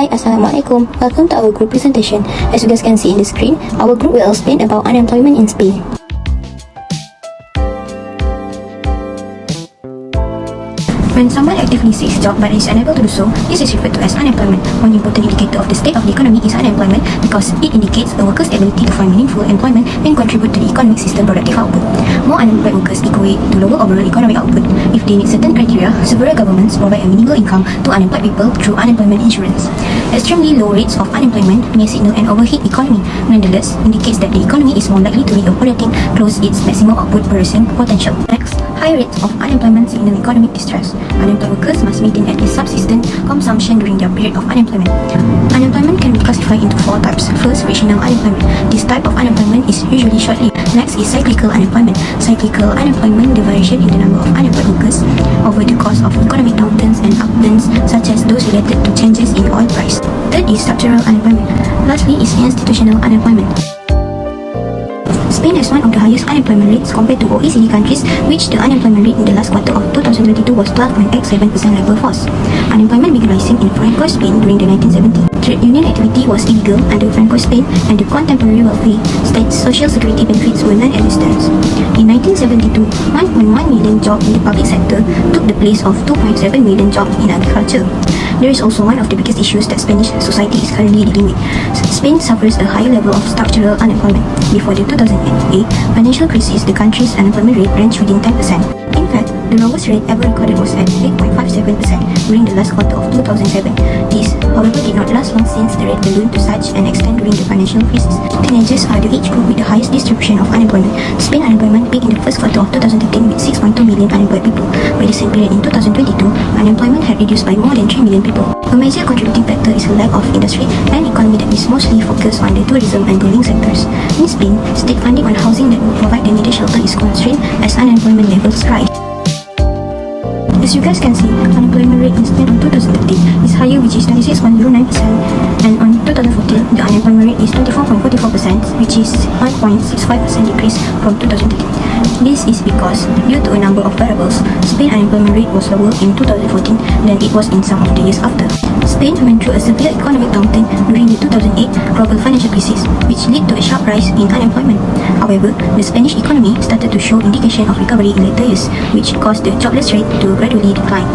Hi, Assalamualaikum. Welcome to our group presentation. As you guys can see in the screen, our group will explain about unemployment in Spain. When someone actively seeks job but is unable to do so, this is referred to as unemployment. One important indicator of the state of the economy is unemployment because it indicates a worker's ability to find meaningful employment and contribute to the economic system productive output. More unemployed workers equate to lower overall economic output. If they meet certain criteria, several governments provide a minimal income to unemployed people through unemployment insurance. Extremely low rates of unemployment may signal an overheat economy. Nonetheless, indicates that the economy is more likely to be operating close its maximum output producing potential. Next, high rates of unemployment signal economic distress. Unemployed workers must maintain at least subsistence consumption during their period of unemployment. Unemployment can be classified into four types. First, frictional unemployment. This type of unemployment is usually short-lived. Next is cyclical unemployment. Cyclical unemployment, the variation in the number of unemployed workers over the course of economic downturns and upturns, such as those related to changes in oil price. Third is structural unemployment. Lastly is institutional unemployment. Spain has one of the highest unemployment rates compared to OECD countries, which the unemployment rate in the last quarter of 2022 was 12.87% level force. Unemployment began rising in Franco Spain during the 1970s. Trade union activity was illegal under Franco Spain, and the contemporary welfare state's social security benefits were non-existent. In 1972, 1.1 million jobs in the public sector took the place of 2.7 million jobs in agriculture. There is also one of the biggest issues that Spanish society is currently dealing with. Spain suffers a high level of structural unemployment. Before the 2008 financial crisis, the country's unemployment rate ranged within 10%. In fact, the lowest rate ever recorded was at 8.57% during the last quarter of 2007. This, however, did not last long since the rate ballooned to such an extent during the financial crisis. Teenagers are the age group with the highest distribution of unemployment. Spain unemployment peaked in the first quarter of 2013 with 6.2 million unemployed people. By the same period in 2022, unemployment had reduced by more than 3 million people. A major contributing factor is a lack of industry and economy that is mostly focused on the tourism and building sectors. In Spain, state funding on housing that would provide the needed shelter is constrained as unemployment levels rise. As you guys can see, unemployment rate in Spain on 2013 is higher, which is 26.09%, and on 2014, the unemployment rate is 24.44%, which is 1.65% decrease from 2013. This is because, due to a number of variables, Spain unemployment rate was lower in 2014 than it was in some of the years after. Spain went through a severe economic downturn during the 2008 global financial crisis, which led to a sharp rise in unemployment. However, the Spanish economy started to show indication of recovery in later years, which caused the jobless rate to gradually decline.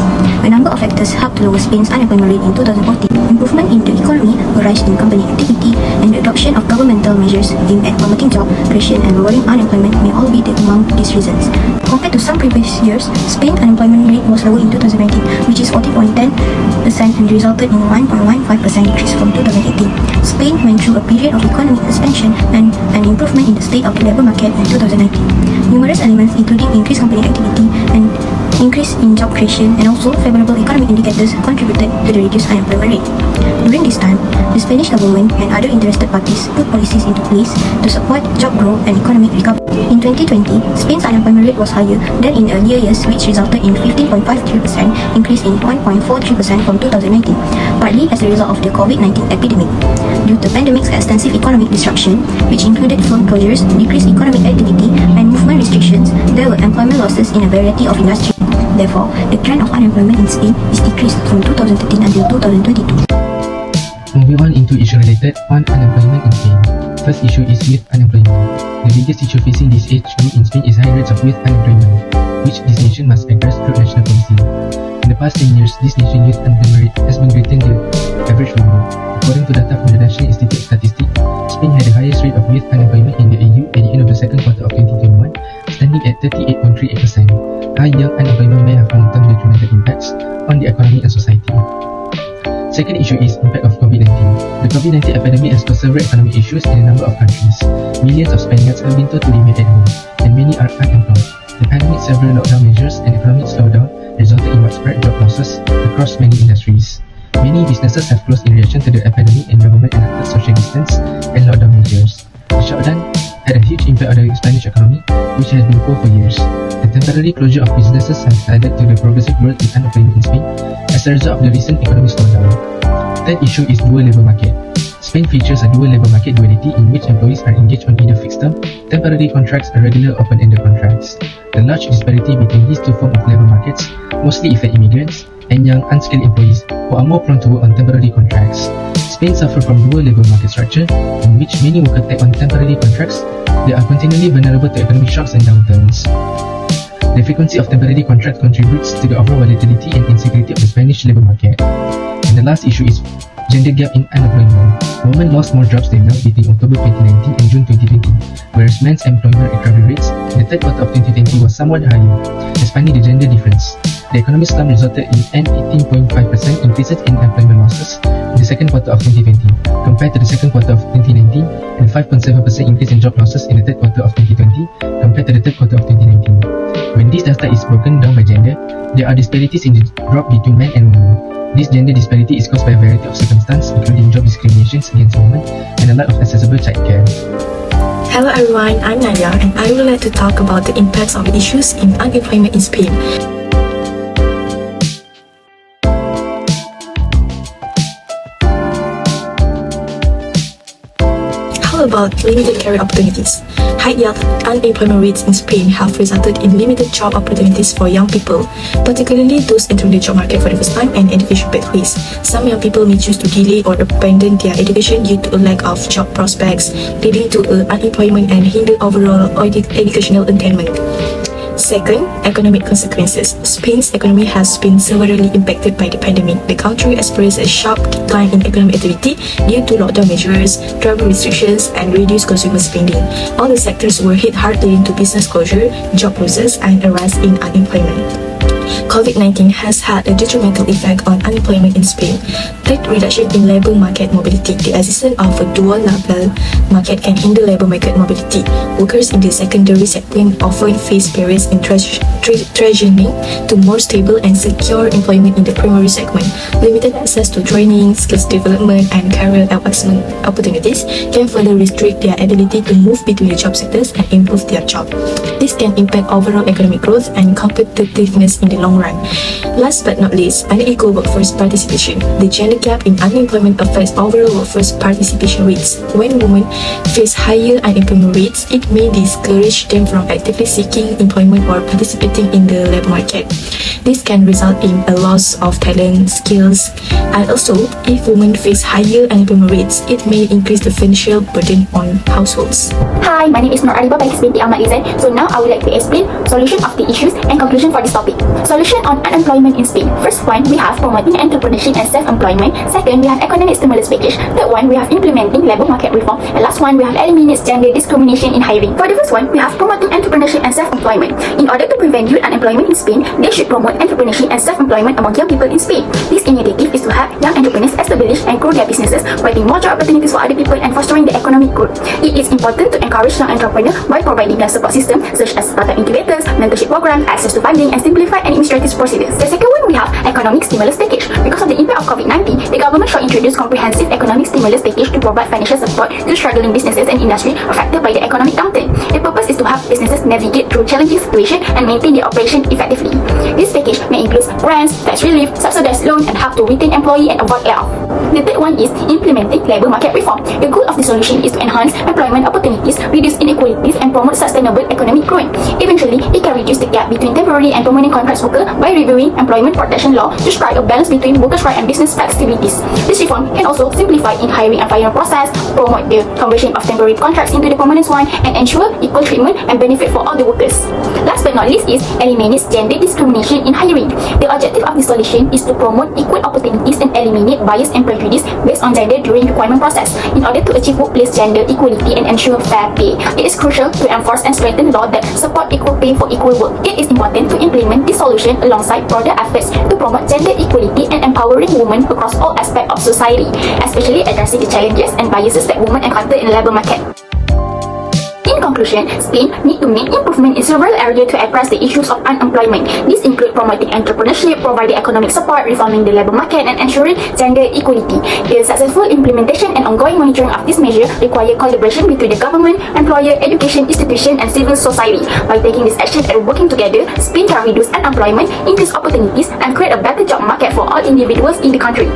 A number of factors helped to lower Spain's unemployment rate in 2014. Improvement in the economy, a rise in company activity, and the adoption of governmental measures aimed at promoting job creation and lowering unemployment may all be among these reasons. Compared to some previous years, Spain's unemployment rate was lower in 2019, which is 40.10% and resulted in 1.15% decrease from 2018. Spain went through a period of economic expansion and an improvement in the state of the labour market in 2019. Numerous elements, including increased company activity and increase in job creation and also favorable economic indicators, contributed to the reduced unemployment rate. During this time, the Spanish government and other interested parties put policies into place to support job growth and economic recovery. In 2020, Spain's unemployment rate was higher than in earlier years, which resulted in 15.53% increase in 1.43% from 2019, partly as a result of the COVID-19 epidemic. Due to pandemic's extensive economic disruption, which included firm closures, decreased economic activity, and movement restrictions, there were employment losses in a variety of industries. Therefore, the trend of unemployment in Spain is decreased from 2013 until 2022. Moving on into issue related on unemployment in Spain. First issue is youth unemployment. The biggest issue facing this age group in Spain is high rates of youth unemployment, which this nation must address through national policy. In the past 10 years, this nation's youth unemployment rate has been greater than the average for Europe. According to data from the National Institute of Statistics, Spain had the highest rate of youth unemployment in the EU at the end of the second quarter of 2021, standing at 38.38%. High young unemployment may have long-term detrimental impacts on the economy and society. Second issue is impact of COVID-19. The COVID-19 epidemic has caused several economic issues in a number of countries. Millions of Spaniards have been told to remain at home, and many are unemployed. The pandemic, several lockdown measures, and economic slowdown resulted in widespread job losses across many industries. Many businesses have closed in reaction to the epidemic, and government enacted social distance and lockdown measures. The shutdown had a huge impact on the Spanish economy, which has been poor for years. The temporary closure of businesses has added to the progressive growth in unemployment in Spain as a result of the recent economic slowdown. Third issue is dual labour market. Spain features a dual labour market duality in which employees are engaged on either fixed-term, temporary contracts or regular open-ended contracts. The large disparity between these two forms of labour markets mostly affect immigrants and young unskilled employees who are more prone to work on temporary contracts. Spain suffers from dual labour market structure, in which many workers take on temporary contracts. They are continually vulnerable to economic shocks and downturns. The frequency of temporary contracts contributes to the overall volatility and insecurity of the Spanish labour market. And the last issue is gender gap in unemployment. Women lost more jobs than men between October 2019 and June 2020, whereas men's employment recovery rates in the third quarter of 2020 was somewhat higher, expanding the gender difference. The economic slump resulted in an 18.5% increases in employment losses in the second quarter of 2020 compared to the second quarter of 2019, and 5.7% increase in job losses in the third quarter of 2020 compared to the third quarter of 2019. When this data is broken down by gender, there are disparities in the drop between men and women. This gender disparity is caused by a variety of circumstances, including job discriminations against women and a lack of accessible childcare. Hello everyone, I'm Nadia, and I would like to talk about the impacts of issues in unemployment in Spain. How about limited career opportunities? High youth unemployment rates in Spain have resulted in limited job opportunities for young people, particularly those entering the job market for the first time and education pathways. Some young people may choose to delay or abandon their education due to a lack of job prospects, leading to unemployment and hinder overall educational attainment. Second, economic consequences. Spain's economy has been severely impacted by the pandemic. The country experienced a sharp decline in economic activity due to lockdown measures, travel restrictions, and reduced consumer spending. All the sectors were hit hard, leading to business closure, job losses, and a rise in unemployment. COVID-19 has had a detrimental effect on unemployment in Spain. Third, reduction in labour market mobility. The existence of a dual labour market can hinder labour market mobility. Workers in the secondary segment often face barriers in transitioning to more stable and secure employment in the primary segment. Limited access to training, skills development, and career advancement opportunities can further restrict their ability to move between the job sectors and improve their job. This can impact overall economic growth and competitiveness in the long run. Last but not least, unequal workforce participation. The gender gap in unemployment affects overall workforce participation rates. When women face higher unemployment rates, it may discourage them from actively seeking employment or participating in the labour market. This can result in a loss of talent, skills, and also, if women face higher unemployment rates, it may increase the financial burden on households. Hi, my name is Nur Ariba Baikis binti Ahmad Izan. So now I would like to explain solution of the issues and conclusion for this topic. Solution on unemployment in Spain. First one, we have promoting entrepreneurship and self-employment. Second, we have economic stimulus package. Third one, we have implementing labour market reform. And last one, we have eliminates gender discrimination in hiring. For the first one, we have promoting entrepreneurship and self-employment. In order to prevent youth unemployment in Spain, they should promote entrepreneurship and self-employment among young people in Spain. This initiative is to help young entrepreneurs establish and grow their businesses, providing more job opportunities for other people and fostering the economic growth. It is important to encourage young entrepreneurs by providing them support systems such as startup incubators, mentorship programs, access to funding, and simplified administrative procedures. The second one, we have economic stimulus package. Because of the impact of COVID-19, the government shall introduce comprehensive economic stimulus package to provide financial support to struggling businesses and industry affected by the economic downturn. The purpose is to help businesses navigate through challenging situations and maintain their operation effectively. This package may include grants, tax relief, subsidized loans, and help to retain employees and avoid layoff. The third one is implementing labour market reform. The goal of the solution is to enhance employment opportunities, reduce inequalities, and promote sustainable economic growth. Eventually, it can reduce the gap between temporary and permanent contract workers by reviewing employment protection law to strike a balance between workers' rights and business flexibilities. This reform can also simplify in hiring and firing process, promote the conversion of temporary contracts into the permanent one, and ensure equal treatment and benefit for all the workers. Last but not least is eliminates gender discrimination in hiring. The objective of the solution is to promote equal opportunities and eliminate bias and prejudice based on gender during the requirement process. In order to achieve workplace gender equality and ensure fair pay, it is crucial to enforce and strengthen laws that support equal pay for equal work. It is important to implement this solution alongside broader efforts to promote gender equality and empowering women across all aspects of society, especially addressing the challenges and biases that women encounter in the labour market. In conclusion, Spain needs to make improvement in several areas to address the issues of unemployment. These include promoting entrepreneurship, providing economic support, reforming the labour market, and ensuring gender equality. The successful implementation and ongoing monitoring of this measure require collaboration between the government, employer, education institution, and civil society. By taking this action and working together, Spain can reduce unemployment, increase opportunities, and create a better job market for all individuals in the country.